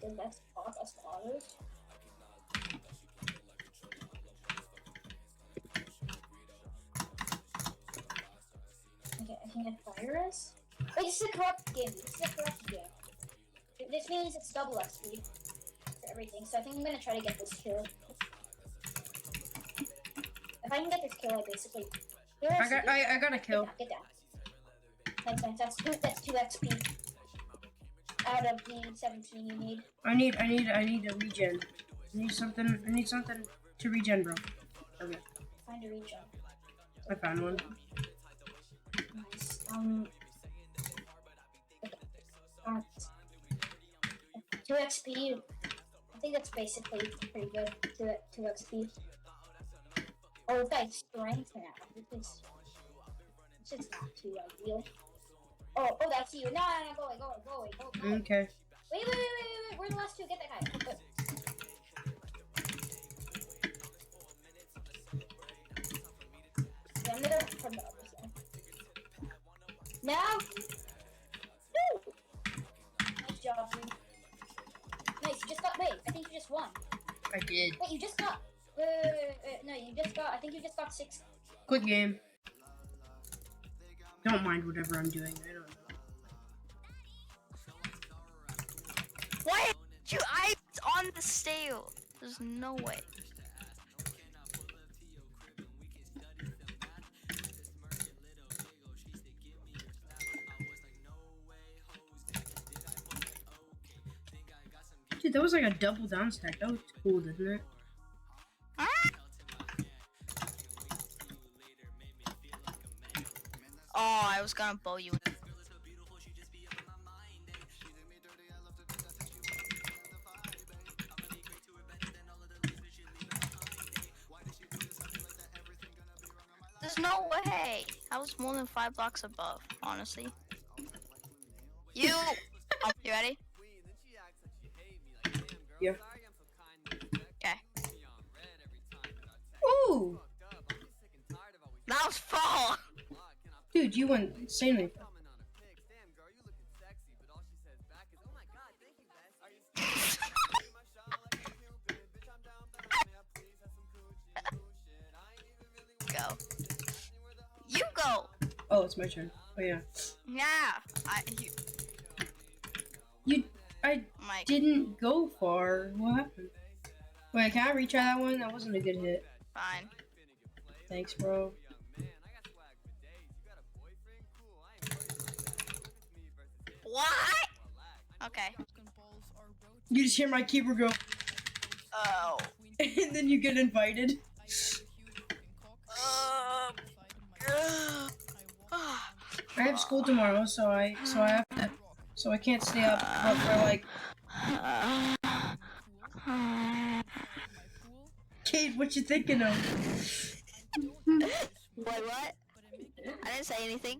because that's autos. Okay, I can get parihs. Wait, this is a corrupt game. This means it's double XP for everything, so I think I'm gonna try to get this kill. If I can get this kill, I basically... I got a kill. Get down. Nice. That's 2 XP out of the 17 you need. I need a regen. I need something to regen, bro. Okay. Find a regen. I found one. Nice. 2 XP. I think that's basically pretty good. 2 XP. Oh, it's got strength now. It's just not too ideal. Oh, that's you. No, go away. Okay. Wait. We're the last two. Get that guy. Good. Yeah, I'm gonna from the other side. Now! Woo! Nice job, dude. Nice, you just got, wait, I think you just won. I did. Wait, you just got, no, you just got, I think you just got 6. Quick game. Don't mind whatever I'm doing, I don't know. Why did you ice on the stale? There's no way. Dude, that was like a double down stack. That was cool, didn't it? Oh, I was gonna bow you. There's no way. I was more than 5 blocks above, honestly. You! Oh, you ready? Yeah. Okay. Ooh! That was fall! Dude, you went insanely fast. Go. You go! Oh, it's my turn. Oh, yeah. Yeah! I Mike. didn't go far. What happened? Wait, can I retry that one? That wasn't a good hit. Fine. Thanks, bro. What? Okay. You just hear my keyboard go, Oh. and then you get invited. I have school tomorrow, so I can't stay up for like. Cade, what you thinking of? Wait, what? I didn't say anything.